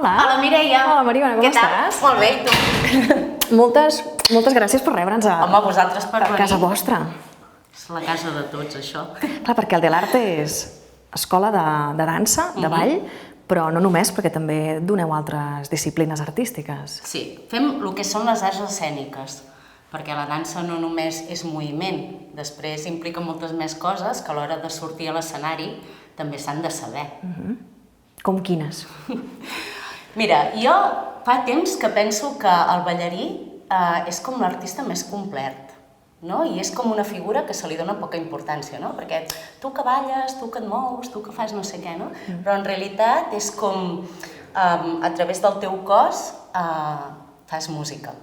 Hola, Mireia. Hola, Mariona, com estàs? Molt bé, i tu? Moltes gràcies per rebre'ns a vosaltres per venir. casa vostra. És la casa de tots, això. Clar, perquè el Delarte és escola de dansa, de ball, però no només, perquè també doneu altres disciplines artístiques. Sí, fem el que són les arts escèniques, perquè la dansa no només és moviment, després implica moltes més coses que a l'hora de sortir a l'escenari també s'han de saber. Com quines? Mira, jo fa temps que penso que el ballarí és com l'artista més complet, no? I és com una figura que se li dona poca importància, no? Perquè tu que balles, tu que et mous, tu que fas no sé què, no? Però en realitat és com a través del teu cos fas música.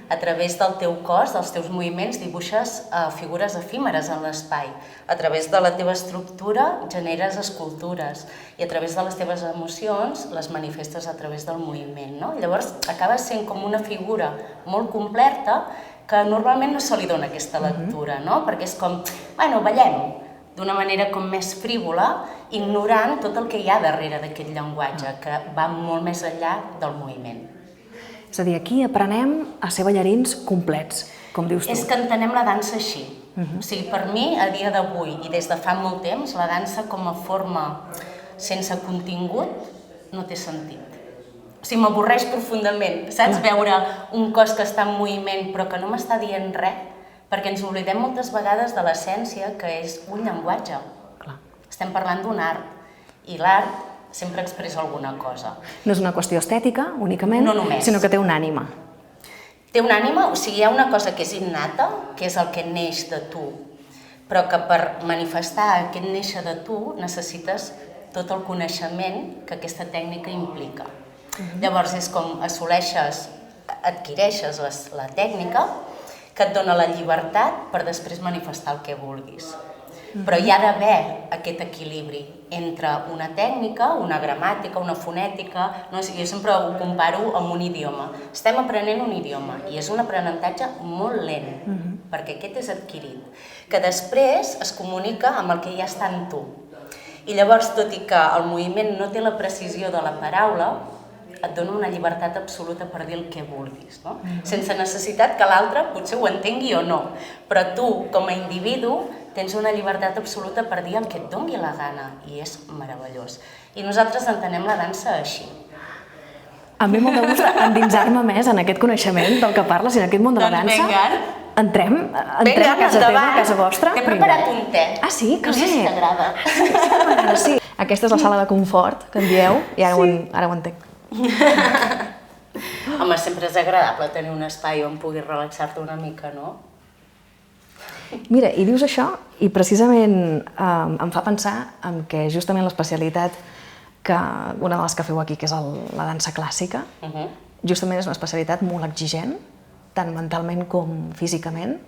A través del teu cos, dels teus moviments, dibuixes figures efímeres en l'espai. A través de la teva estructura generes escultures i a través de les teves emocions les manifestes a través del moviment, no? Llavors acabes sent com una figura molt completa que normalment no se li dona aquesta lectura, no? Perquè és com, bueno, ballem d'una manera com més frívola, ignorant tot el que hi ha darrere d'aquest llenguatge, que va molt més enllà del moviment. És a dir, aquí aprenem a ser ballarins complets, com dius tu. És que entenem la dansa així. O sigui, per mi, a dia d'avui i des de fa molt temps, la dansa com a forma sense contingut no té sentit. O sigui, m'avorreix profundament, saps? Veure un cos que està en moviment però que no m'està dient res, perquè ens oblidem moltes vegades de l'essència que és un llenguatge. Estem parlant d'un art, i l'art sempre expressa alguna cosa. No és una qüestió estètica, únicament, No només. sinó que té una ànima. Té una ànima, o sigui, hi ha una cosa que és innata, que és el que neix de tu, però que per manifestar aquest néixer de tu necessites tot el coneixement que aquesta tècnica implica. Llavors és com adquireixes la tècnica que et dona la llibertat per després manifestar el que vulguis. Però hi ha d'haver aquest equilibri entre una tècnica, una gramàtica, una fonètica. Jo sempre ho comparo amb un idioma. Estem aprenent un idioma i és un aprenentatge molt lent, perquè aquest és adquirit, que després es comunica amb el que ja està en tu. I llavors, tot i que el moviment no té la precisió de la paraula, et dona una llibertat absoluta per dir el que vulguis, no? Sense necessitat que l'altre potser ho entengui o no, però tu, com a individu, tens una llibertat absoluta per dir el que et doni la gana, i és meravellós. I nosaltres entenem la dansa així. A mi molt de gust endinsar-me més en aquest coneixement del que parles i en aquest món de la dansa. Doncs vinga. Entrem a casa teva, a casa vostra. T'he preparat un te. Ah, sí? Que no sé si t'agrada. Sí. Aquesta és la sala de confort, que en dieu, i ara ho entenc. Home, sempre és agradable tenir un espai on puguis relaxar-te una mica, no? Mira, i dius això, i precisament em fa pensar en que justament l'especialitat, una de les que feu aquí, que és la dansa clàssica, justament és una especialitat molt exigent, tant mentalment com físicament.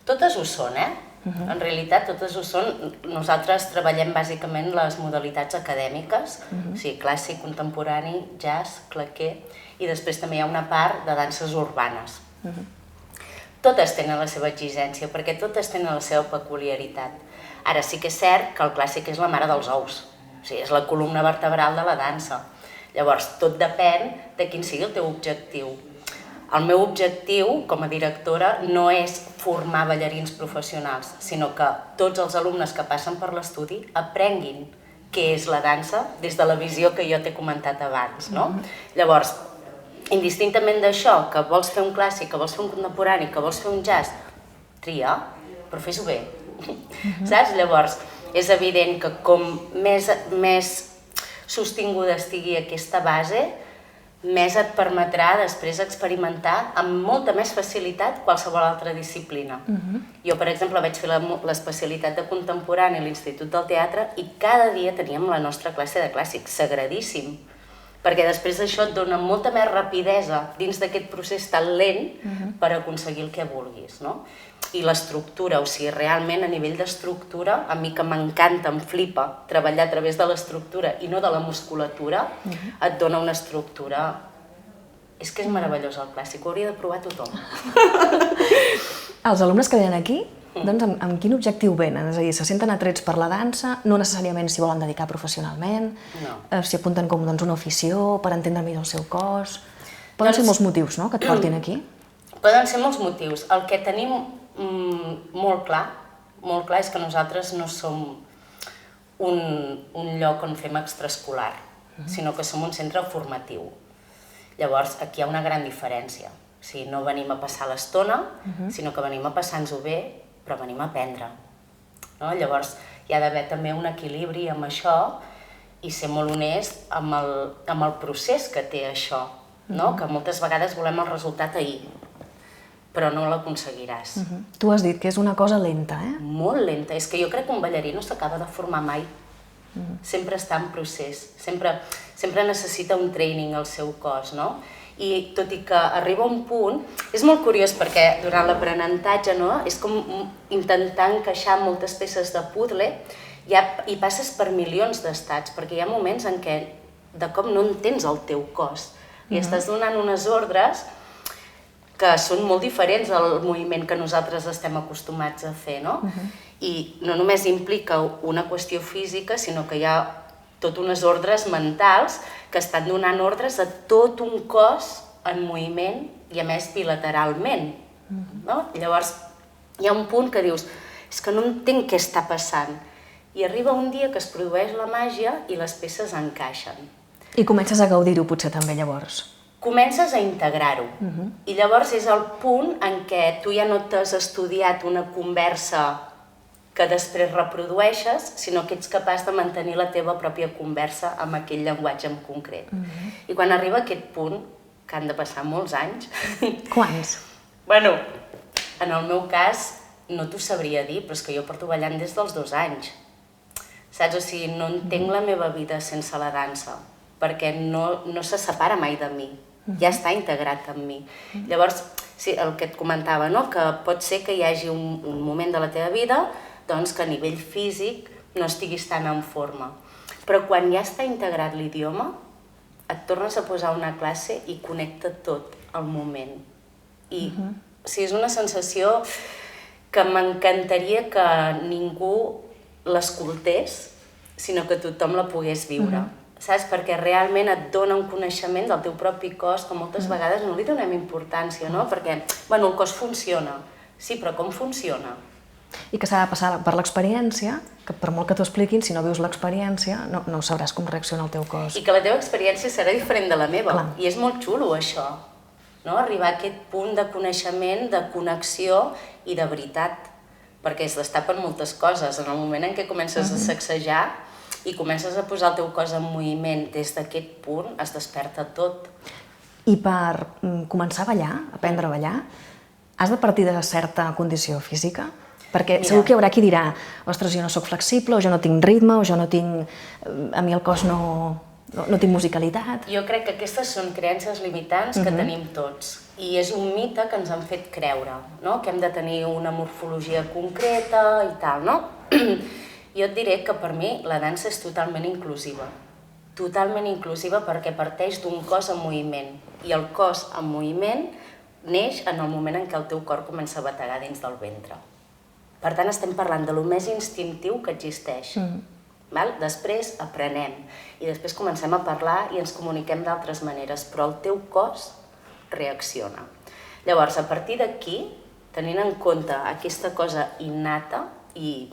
Totes ho són, En realitat, totes ho són. Nosaltres treballem bàsicament les modalitats acadèmiques, o sigui, clàssic, contemporani, jazz, claqué, i després també hi ha una part de danses urbanes. Totes tenen la seva exigència, perquè totes tenen la seva peculiaritat. Ara sí que és cert que el clàssic és la mare dels ous, o sigui, és la columna vertebral de la dansa. Llavors, tot depèn de quin sigui el teu objectiu. El meu objectiu, com a directora, no és formar ballarins professionals, sinó que tots els alumnes que passen per l'estudi aprenguin què és la dansa des de la visió que jo t'he comentat abans, no? Llavors, indistintament d'això, que vols fer un clàssic, que vols fer un contemporani, que vols fer un jazz, tria, però fes-ho bé, saps? Llavors, és evident que com més sostinguda estigui aquesta base, més et permetrà després experimentar amb molta més facilitat qualsevol altra disciplina. Jo, per exemple, vaig fer l'especialitat de contemporani a l'Institut del Teatre i cada dia teníem la nostra classe de clàssic, sagradíssim, perquè després això et dona molta més rapidesa dins d'aquest procés tan lent per aconseguir el que vulguis, no? I l'estructura, o sigui, realment a nivell d'estructura, a mi que m'encanta, em flipa treballar a través de l'estructura i no de la musculatura, et dona una estructura... És que és meravellós el clàssic, ho hauria de provar tothom. Els alumnes que venen aquí Doncs amb quin objectiu venen? És a dir, se senten atrets per la dansa, no necessàriament s'hi volen dedicar professionalment, s'hi apunten com una afició per entendre millor el seu cos... Poden ser molts motius, no?, que et portin aquí? Poden ser molts motius. El que tenim molt clar és que nosaltres no som un lloc on fem extraescolar, sinó que som un centre formatiu. Llavors, aquí hi ha una gran diferència. O sigui, no venim a passar l'estona, sinó que venim a passar-nos-ho bé, però venim a aprendre. Llavors, hi ha d'haver també un equilibri amb això i ser molt honest amb el procés que té això, que moltes vegades volem el resultat ahir, però no l'aconseguiràs. Tu has dit que és una cosa lenta, eh? Molt lenta. És que jo crec que un ballarí no s'acaba de formar mai. Sempre està en procés, sempre necessita un training al seu cos, no? I tot i que arriba un punt, és molt curiós perquè durant l'aprenentatge és com intentar encaixar moltes peces de puzzle i passes per milions d'estats, perquè hi ha moments en què de cop no entens el teu cos i estàs donant unes ordres que són molt diferents al moviment que nosaltres estem acostumats a fer, no? I no només implica una qüestió física, sinó que hi ha tot unes ordres mentals que estan donant ordres a tot un cos en moviment i a més bilateralment. Llavors hi ha un punt que dius, és que no entenc què està passant. I arriba un dia que es produeix la màgia i les peces encaixen. I comences a gaudir-ho potser també llavors. Comences a integrar-ho. I llavors és el punt en què tu ja no t'has estudiat una conversa que després reprodueixes, sinó que ets capaç de mantenir la teva pròpia conversa amb aquell llenguatge en concret. I quan arriba aquest punt, que han de passar molts anys... Quants? Bueno, en el meu cas no t'ho sabria dir, però és que jo porto ballant des dels 2 anys. Saps? O sigui, no entenc la meva vida sense la dansa, perquè no se separa mai de mi, ja està integrat en mi. Llavors, sí, el que et comentava, que pot ser que hi hagi un moment de la teva vida que a nivell físic no estiguis tan en forma. Però quan ja està integrat l'idioma, et tornes a posar una classe i connecta tot al moment. I és una sensació que m'encantaria que ningú l'escoltés, sinó que tothom la pogués viure. Saps? Perquè realment et dona un coneixement del teu propi cos que moltes vegades no li donem importància, no? Perquè, el cos funciona. Sí, però com funciona? I que s'ha de passar per l'experiència, que per molt que t'ho expliquin, si no vius l'experiència, no sabràs com reacciona el teu cos. I que la teva experiència serà diferent de la meva. I és molt xulo, això. Arribar a aquest punt de coneixement, de connexió i de veritat. Perquè es destapen moltes coses. En el moment en què comences a sacsejar i comences a posar el teu cos en moviment des d'aquest punt, es desperta tot. I per començar a ballar, aprendre a ballar, has de partir de certa condició física? Perquè segur que hi haurà qui dirà, ostres, jo no soc flexible, o jo no tinc ritme, o jo no tinc... a mi el cos no tinc musicalitat. Jo crec que aquestes són creences limitants que tenim tots. I és un mite que ens han fet creure, que hem de tenir una morfologia concreta i tal, no? Jo et diré que per mi la dansa és totalment inclusiva. Totalment inclusiva perquè parteix d'un cos en moviment. I el cos en moviment neix en el moment en què el teu cor comença a bategar dins del ventre. Per tant, estem parlant de lo més instintiu que existeix. Després aprenem i després comencem a parlar i ens comuniquem d'altres maneres, però el teu cos reacciona. Llavors, a partir d'aquí, tenint en compte aquesta cosa innata i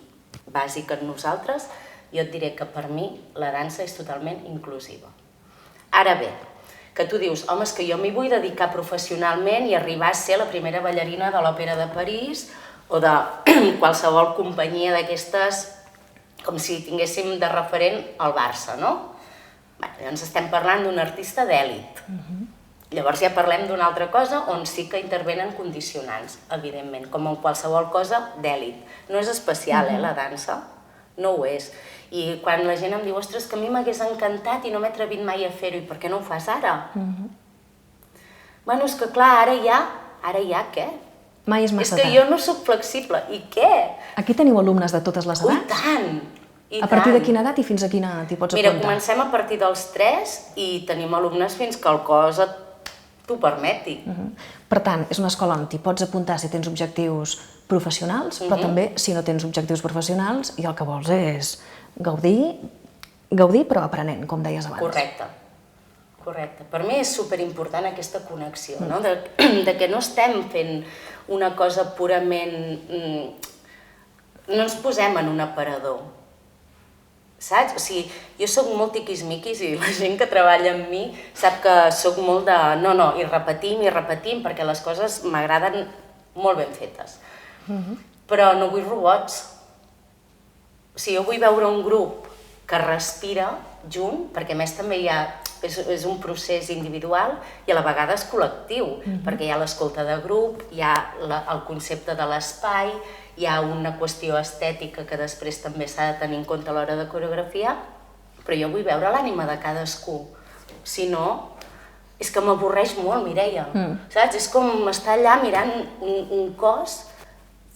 bàsica en nosaltres, jo et diré que per mi la dansa és totalment inclusiva. Ara bé, que tu dius, home, és que jo m'hi vull dedicar professionalment i arribar a ser la primera ballarina de l'Òpera de París o de qualsevol companyia d'aquestes, com si tinguéssim de referent el Barça, no? Llavors estem parlant d'un artista d'èlit. Llavors ja parlem d'una altra cosa on sí que intervenen condicionants, evidentment, com en qualsevol cosa d'èlit. No és especial, la dansa? No ho és. I quan la gent em diu, ostres, que a mi m'hagués encantat i no m'he atrevit mai a fer-ho, i per què no ho fas ara? Bueno, és que clar, ara ja què? Mai és massa tard. És que jo no soc flexible, i què? Aquí teniu alumnes de totes les edats? I tant! A partir de quina edat i fins a quina t'hi pots apuntar? Mira, comencem a partir dels 3 i tenim alumnes fins que el cos t'ho permeti. Per tant, és una escola on t'hi pots apuntar si tens objectius professionals, però també si no tens objectius professionals i el que vols és gaudir però aprenent, com deies abans. Correcte. Per mi és superimportant aquesta connexió, no? De que no estem fent una cosa purament... No ens posem en un aparador, saps? O sigui, jo soc molt tiquismiquis i la gent que treballa amb mi sap que soc molt de... No, i repetim, perquè les coses m'agraden molt ben fetes. Però no vull robots. O sigui, jo vull veure un grup que respira junt, perquè a més també hi ha... És un procés individual i a la vegada és col·lectiu, perquè hi ha l'escolta de grup, hi ha el concepte de l'espai, hi ha una qüestió estètica que després també s'ha de tenir en compte a l'hora de coreografiar, però jo vull veure l'ànima de cadascú. Si no, és que m'avorreix molt, Mireia, saps? És com estar allà mirant un cos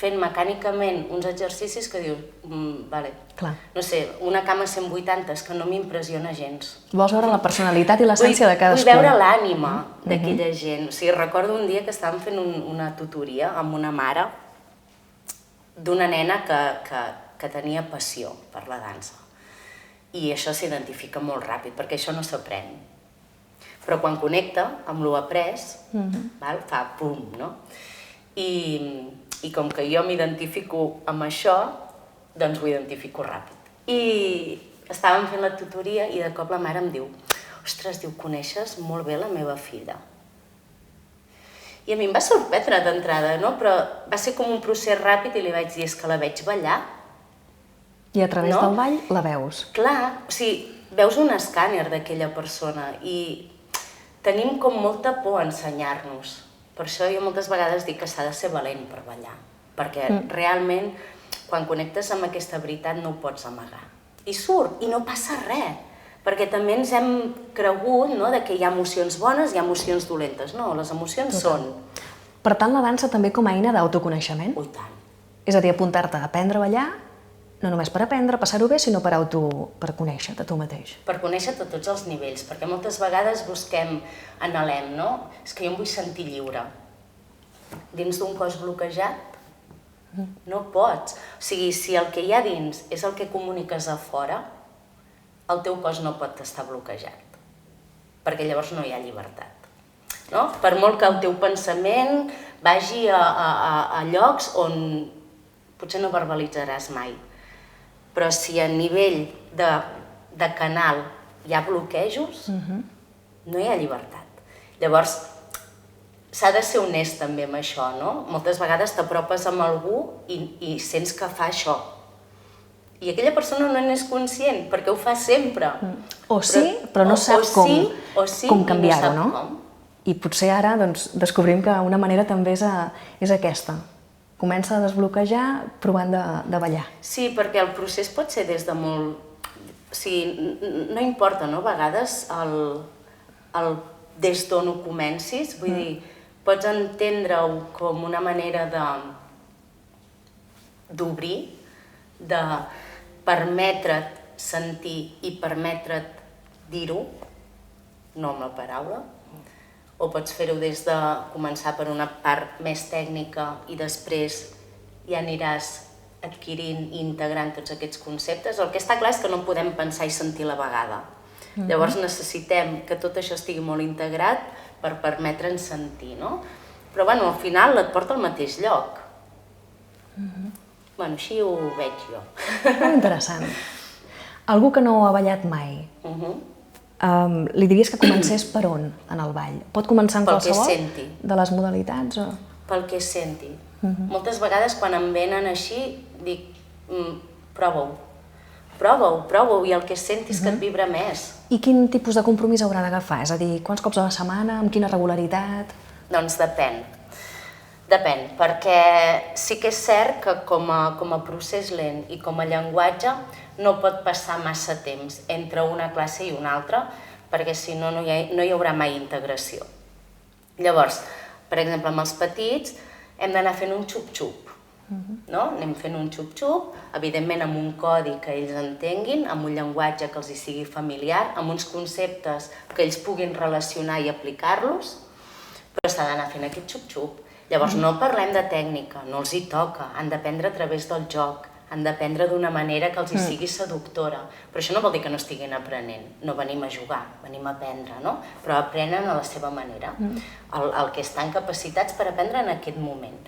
fent mecànicament uns exercicis que dius, vale, no sé, una cama 180 és que no m'impressiona gens. Vols veure la personalitat i l'essència de cadascú. Vull veure l'ànima d'aquella gent. O sigui, recordo un dia que estàvem fent una tutoria amb una mare d'una nena que tenia passió per la dansa. I això s'identifica molt ràpid, perquè això no s'aprèn. Però quan connecta amb l'ho après, fa pum, no? I com que jo m'identifico amb això, doncs ho identifico ràpid. I estàvem fent la tutoria i de cop la mare em diu, ostres, coneixes molt bé la meva filla. I a mi em va sorprendre d'entrada, no? Però va ser com un procés ràpid i li vaig dir, és que la veig ballar. I a través del ball la veus. Clar, o sigui, veus un escàner d'aquella persona i tenim com molta por a ensenyar-nos. Per això jo moltes vegades dic que s'ha de ser valent per ballar, perquè realment quan connectes amb aquesta veritat no ho pots amagar. I surt, i no passa res, perquè també ens hem cregut que hi ha emocions bones i hi ha emocions dolentes. No, les emocions són... Per tant, la dansa també com a eina d'autoconeixement? Ui, tant. És a dir, apuntar-te a aprendre a ballar, no només per aprendre, passar-ho bé, sinó per conèixer-te tu mateix. Per conèixer-te a tots els nivells, perquè moltes vegades anhelem, no? És que jo em vull sentir lliure. Dins d'un cos bloquejat, no pots. O sigui, si el que hi ha dins és el que comuniques a fora, el teu cos no pot estar bloquejat, perquè llavors no hi ha llibertat. No? Per molt que el teu pensament vagi a llocs on potser no verbalitzaràs mai, però si a nivell de canal hi ha bloquejos, no hi ha llibertat. Llavors, s'ha de ser honest també amb això, no? Moltes vegades t'apropes amb algú i sents que fa això. I aquella persona no n'és conscient, perquè ho fa sempre. O sí, però no sap com canviar-ho, no? I potser ara descobrim que una manera també és aquesta. Comença a desbloquejar provant de ballar. Sí, perquè el procés pot ser des de molt... O sigui, no importa, no? A vegades des d'on ho comencis, vull dir, pots entendre-ho com una manera d'obrir, de permetre't sentir i permetre't dir-ho, no amb la paraula, o pots fer-ho des de començar per una part més tècnica i després ja aniràs adquirint i integrant tots aquests conceptes. El que està clar és que no podem pensar i sentir a la vegada. Llavors necessitem que tot això estigui molt integrat per permetre'ns sentir, no? Però bueno, al final et porta al mateix lloc. Bueno, així ho veig jo. Molt interessant. Algú que no ha ballat mai, li diries que comencés per on en el ball? Pot començar en qualsevol de les modalitats? Pel que senti. Moltes vegades quan em venen així dic, prova-ho, prova-ho i el que sentis que et vibra més. I quin tipus de compromís haurà d'agafar? És a dir, quants cops a la setmana, amb quina regularitat? Doncs depèn. Depèn, perquè sí que és cert que com a procés lent i com a llenguatge no pot passar massa temps entre una classe i una altra, perquè si no, no hi haurà mai integració. Llavors, per exemple, amb els petits hem d'anar fent un xup-xup. Anem fent un xup-xup, evidentment amb un codi que ells entenguin, amb un llenguatge que els hi sigui familiar, amb uns conceptes que ells puguin relacionar i aplicar-los, però s'ha d'anar fent aquest xup-xup. Llavors no parlem de tècnica, no els hi toca, han d'aprendre a través del joc, han d'aprendre d'una manera que els hi sigui seductora. Però això no vol dir que no estiguin aprenent, no venim a jugar, venim a aprendre, no? Però aprenen a la seva manera, el que estan capacitats per aprendre en aquest moment.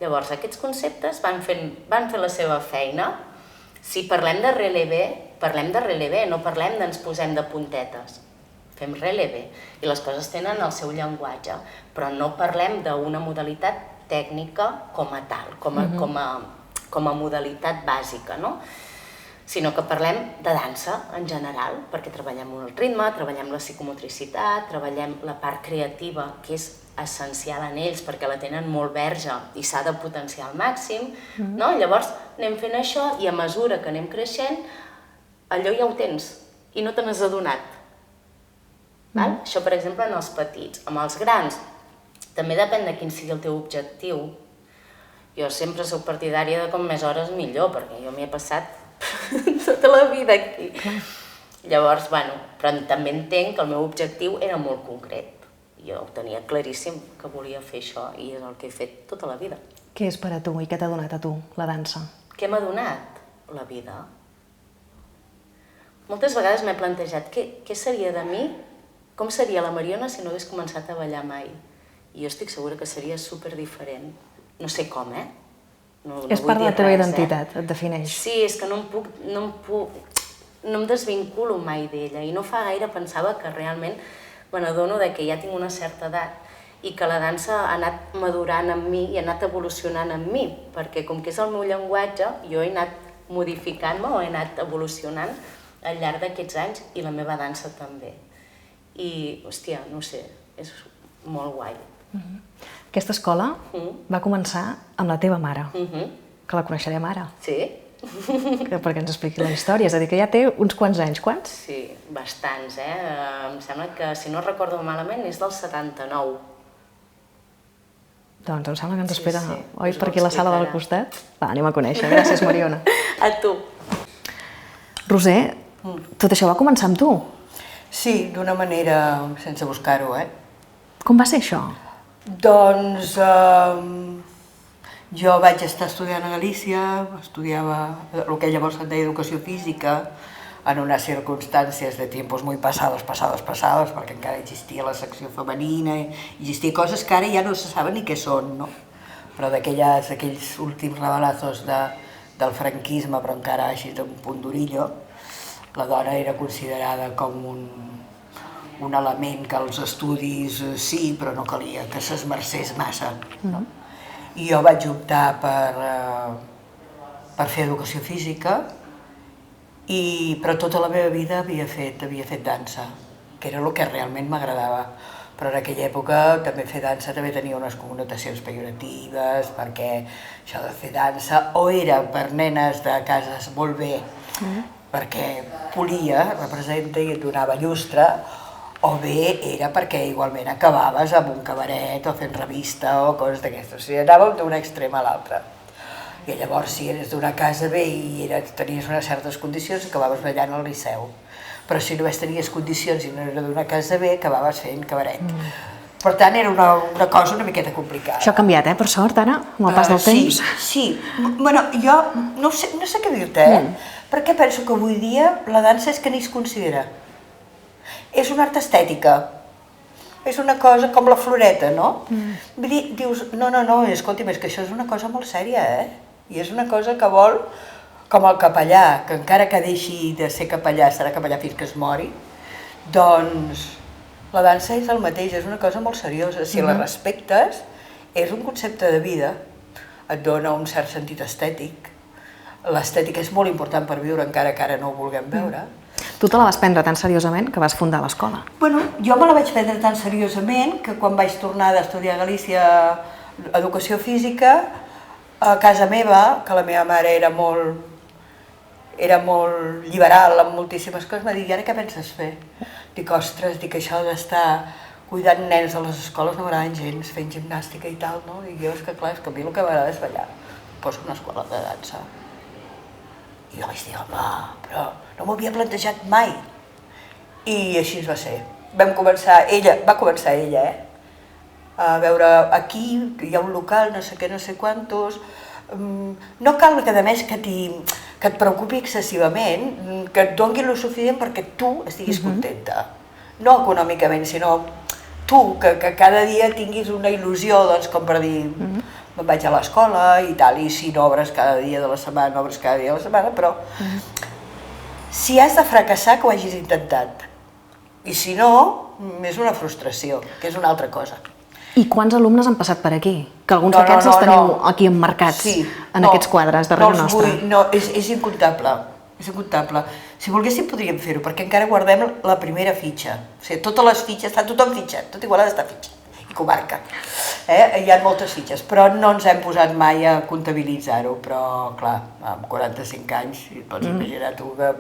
Llavors aquests conceptes van fer la seva feina. Si parlem de relevé, no parlem d'ens posem de puntetes. Fem relevé i les coses tenen el seu llenguatge, però no parlem d'una modalitat tècnica com a tal, com a modalitat bàsica, no? Sinó que parlem de dansa en general, perquè treballem el ritme, treballem la psicomotricitat, treballem la part creativa, que és essencial en ells perquè la tenen molt verge i s'ha de potenciar al màxim, no? Llavors anem fent això i a mesura que anem creixent, allò ja ho tens i no te n'has adonat. Això, per exemple, en els petits. Amb els grans, també depèn de quin sigui el teu objectiu. Jo sempre soc partidària de com més hores millor, perquè jo m'hi he passat tota la vida aquí. Llavors, però també entenc que el meu objectiu era molt concret. Jo ho tenia claríssim que volia fer això i és el que he fet tota la vida. Què és per a tu i què t'ha donat a tu la dansa? Què m'ha donat? La vida. Moltes vegades m'he plantejat què seria de mi, com seria la Mariona si no hagués començat a ballar mai. I jo estic segura que seria superdiferent. No sé com, És part de la teva identitat, et defineix. Sí, és que no em desvinculo mai d'ella i no fa gaire pensava que realment me n'adono que ja tinc una certa edat i que la dansa ha anat madurant en mi i ha anat evolucionant en mi, perquè com que és el meu llenguatge, jo he anat modificant-me o he anat evolucionant al llarg d'aquests anys i la meva dansa també. I, hòstia, no sé, és molt guai. Aquesta escola va començar amb la teva mare, que la coneixerem ara. Sí. Perquè ens expliqui la història, és a dir, que ja té uns quants anys. Quants? Sí, bastants, Em sembla que, si no recordo malament, és del 79. Doncs em sembla que ens espera, oi, per aquí a la sala del costat? Va, anem a conèixer. Gràcies, Mariona. A tu. Roser, tot això va començar amb tu. Sí, d'una manera sense buscar-ho, Com va ser això? Doncs jo vaig estar estudiant a Galícia, estudiava el que llavors se'n deia educació física, en unes circumstàncies de tiempos muy pasados, perquè encara existia la secció femenina, existia coses que ara ja no se saben ni què són, no? Però d'aquells últims rebalazos del franquisme, però encara així d'un punt d'orillo, la dona era considerada com un element que als estudis sí, però no calia que s'esmercés massa. I jo vaig optar per fer educació física, però tota la meva vida havia fet dansa, que era el que realment m'agradava. Però en aquella època també fer dansa també tenia unes connotacions pejoratives, perquè això de fer dansa o era per nenes de cases molt bé, perquè polia, representa i et donava llustre, o bé era perquè igualment acabaves amb un cabaret o fent revista o coses d'aquestes. O sigui, anàvem d'un extrem a l'altre. I llavors, si eres d'una casa bé i tenies unes certes condicions, acabaves ballant al Liceu. Però si només tenies condicions i no era d'una casa bé, acabaves fent cabaret. Per tant, era una cosa una miqueta complicada. Això ha canviat, per sort, ara, amb el pas del temps? Sí. Bueno, jo no sé què dir-te, perquè penso que avui dia la dansa és que ni es considera. És una art estètica. És una cosa com la floreta, no? Vull dir, dius, no, escolti'm, és que això és una cosa molt sèria, I és una cosa que vol, com el capellà, que encara que deixi de ser capellà, serà capellà fins que es mori, doncs la dansa és el mateix, és una cosa molt seriosa. Si la respectes, és un concepte de vida, et dona un cert sentit estètic. L'estètica és molt important per viure, encara que ara no ho vulguem veure. Tu te la vas prendre tan seriosament que vas fundar l'escola. Bueno, jo me la vaig prendre tan seriosament que quan vaig tornar d'estudiar a Galícia educació física, a casa meva, que la meva mare era molt liberal amb moltíssimes coses, m'ha dit, i ara què penses fer? Dic, ostres, això d'estar cuidant nens a les escoles no m'agraden gens, fent gimnàstica i tal, no? I jo, és que clar, és que a mi el que m'agrada és ballar. Poso una escola de dansa. I jo vaig dir, home, però no m'ho havia plantejat mai. I així va ser. Va començar ella, a veure, aquí hi ha un local, no sé què, no sé quantos... No cal que, a més, que et preocupi excessivament, que et doni el suficient perquè tu estiguis contenta. No econòmicament, sinó tu, que cada dia tinguis una il·lusió, doncs, com per dir, me'n vaig a l'escola i tal, i si no obres cada dia de la setmana, no obres cada dia de la setmana, però si has de fracassar, que ho hagis intentat. I si no, és una frustració, que és una altra cosa. I quants alumnes han passat per aquí? Que alguns d'aquests els teniu aquí emmarcats en aquests quadres darrere nostre. No, és incomptable, és incomptable. Si volguéssim podríem fer-ho, perquè encara guardem la primera fitxa. O sigui, totes les fitxes, està tothom fitxat, tot Igualada està fitxat, i comarca. Hi ha moltes fitxes, però no ens hem posat mai a comptabilitzar-ho, però clar, amb 45 anys, pots imaginar tu que...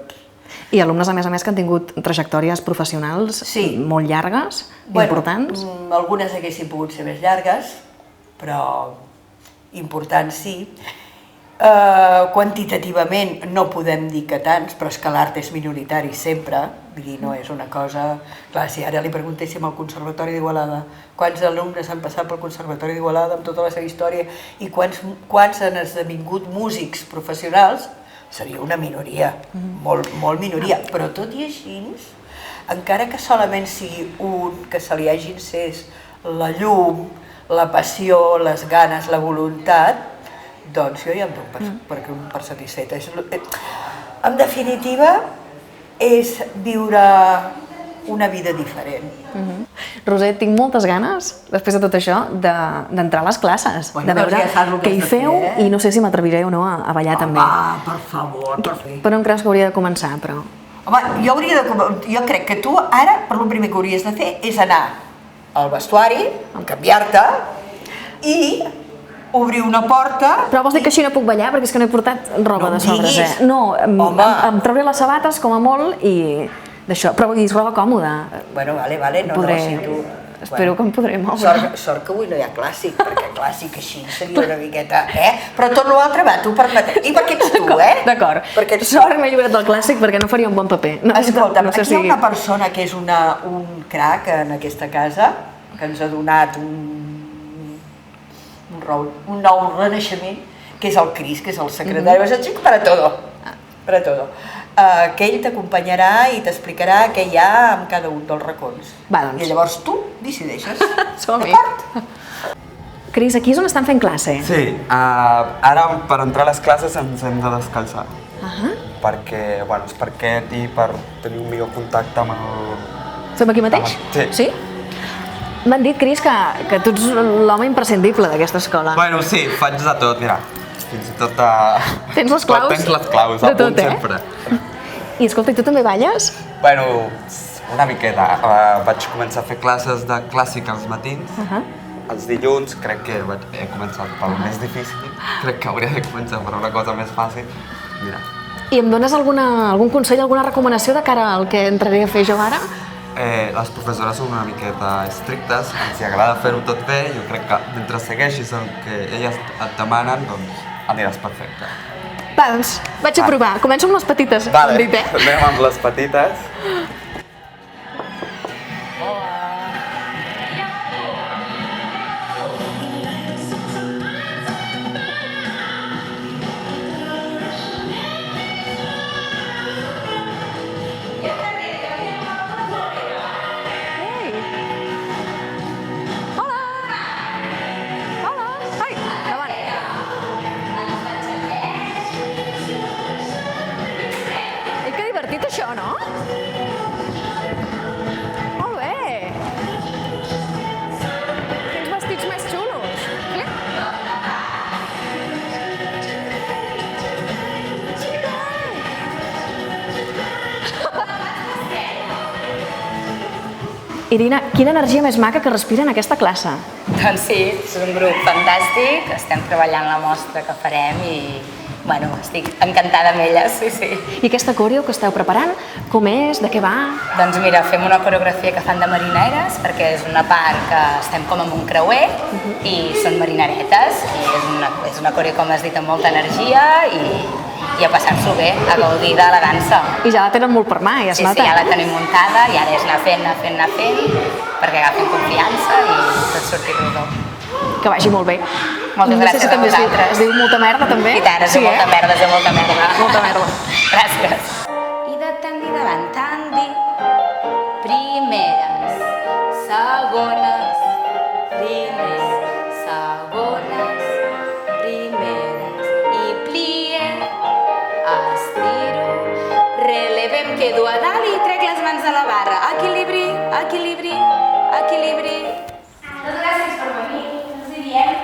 I alumnes, a més, que han tingut trajectòries professionals molt llargues, importants? Algunes haguessin pogut ser més llargues, però importants sí. Quantitativament no podem dir que tants, però és que l'art és minoritari sempre, vull dir, no és una cosa... Clar, si ara li preguntéssim al Conservatori d'Igualada quants alumnes han passat pel Conservatori d'Igualada amb tota la seva història i quants han esdevingut músics professionals, seria una minoria, molt minoria, però tot i així, encara que solament sigui un, que se li hagi encès la llum, la passió, les ganes, la voluntat, doncs jo ja em dono per satisfeta. En definitiva, és viure una vida diferent. Roser, tinc moltes ganes, després de tot això, d'entrar a les classes, de veure què hi feu i no sé si m'atreviré o no a ballar també. Home, per favor. Per on creus que hauria de començar, però? Home, jo crec que tu ara, per lo primer que hauries de fer és anar al vestuari, canviar-te i obrir una porta... Però vols dir que així no puc ballar? Perquè és que no he portat roba de sobres, No, em trauré les sabates com a molt i d'això, però vull dir, és roba còmoda. Bueno, vale, no, si tu... Espero que em podré moure. Sort que avui no hi ha clàssic, perquè clàssic així seria una miqueta, Però tot l'altre va, tu permetre. I perquè ets tu, D'acord. Sort que m'he lliurat del clàssic perquè no faria un bon paper. Escolta'm, aquí hi ha una persona que és un crac en aquesta casa, que ens ha donat un nou renaixement, que és el Cris, que és el secretari, és el xic para todo. Que ell t'acompanyarà i t'explicarà què hi ha en cada un dels racons. I llavors tu decideixes. Som-hi. Cris, aquí és on estan fent classe? Sí, ara per entrar a les classes ens hem de descalçar. Perquè, bueno, és per aquest i per tenir un millor contacte amb el... Som aquí mateix? Sí. M'han dit, Cris, que tu ets l'home imprescindible d'aquesta escola. Bueno, sí, faig de tot, mira. Fins i tot de... Tens les claus? Tens les claus, a punt sempre. I escolta, i tu també balles? Bueno, una miqueta. Vaig començar a fer classes de clàssic als matins. Els dilluns crec que he començat pel més difícil. Crec que hauria de començar per una cosa més fàcil. Mira. I em dones algun consell, alguna recomanació de cara al que entraré a fer jo ara? Les professores són una miqueta estrictes, ens agrada fer-ho tot bé. Jo crec que mentre segueixis el que elles et demanen, doncs aniràs perfecte. Va, doncs, vaig a provar. Començo amb les petites, hem dit, Anem amb les petites. Això, no? Molt bé! Quins vestits més xulos! Irina, quina energia més maca que respira en aquesta classe. Doncs sí, és un grup fantàstic, estem treballant la mostra que farem i bueno, estic encantada amb elles, sí, sí. I aquesta coreo que esteu preparant, com és, de què va? Doncs mira, fem una coreografia que fan de marineres, perquè és una part que estem com en un creuer i són marineretes, i és una coreo, com has dit, amb molta energia i a passar-s'ho bé, a gaudir de la dansa. I ja la tenen molt per mà, ja es Sí, nota. sí, ja la tenim muntada i ara és anar fent, perquè agafen confiança i tot surti rodó. Que vagi molt bé. Moltes gràcies a vosaltres. Es diu molta merda, també? I tant, es diu molta merda, es diu molta merda. Molta merda. Gràcies. I de tant i davant tant dir, primeres, segones, i plie, estiro, relevem, quedo a dalt i trec les mans de la barra. Equilibri, equilibri, equilibri. Moltes gràcies per venir. Ens hi diem.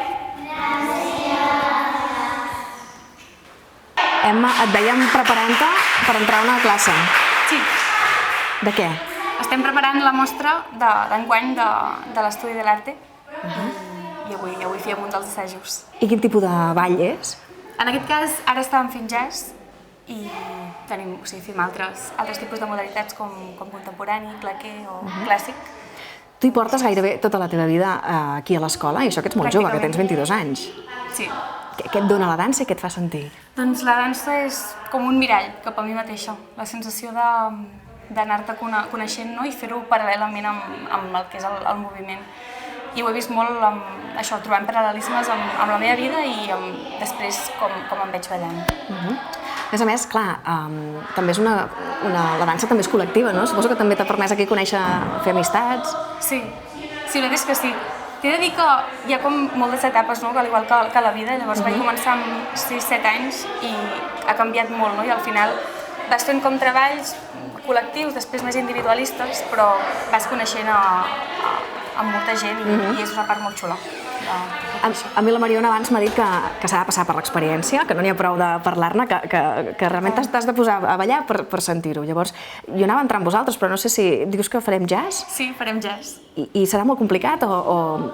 Emma, et veiem preparant-te per entrar a una classe. Sí, De què? estem preparant la mostra d'enguany de l'Estudi de l'Arte i avui fèiem un dels assajos. I quin tipus de ball és? En aquest cas, ara estàvem fent jazz i fem altres tipus de modalitats com contemporani, claqué o clàssic. Tu hi portes gairebé tota la teva vida aquí a l'escola, i això que ets molt jove, que tens 22 anys. Sí, Què et dona la dansa i què et fa sentir? doncs la dansa és com un mirall cap a mi mateixa, la sensació d'anar-te coneixent, no? I fer-ho paral·lelament amb el que és el moviment. I ho he vist molt això, trobant paral·lelismes amb la meva vida i després com em veig ballant. A més, clar, també és la dansa també és col·lectiva, no? Suposo que també t'ha permès aquí conèixer, fer amistats. Sí, la veritat és que sí. T'he de dir que hi ha com moltes etapes, no? Al igual que la vida, llavors vaig començar amb 6-7 anys i ha canviat molt, no? I al final vas fent com treballs col·lectius, després més individualistes, però vas coneixent amb molta gent i és una part molt xula. A mi la Mariona abans m'ha dit que s'ha de passar per l'experiència, que no n'hi ha prou de parlar-ne, que realment t'has de posar a ballar per sentir-ho. Llavors, jo anava a entrar amb vosaltres, però no sé si dius que farem jazz? Sí, farem jazz. I serà molt complicat o...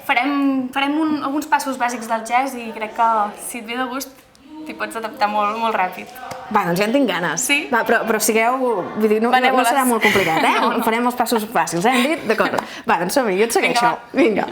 Farem alguns passos bàsics del jazz i crec que si et ve de gust t'hi pots adaptar molt ràpid. Va, doncs ja en tinc ganes. Sí? Va, però sigueu... Vull dir, no serà molt complicat, eh? No. Farem els passos fàcils, hem dit? D'acord. Va, doncs som-hi, jo et segueixo. Vinga.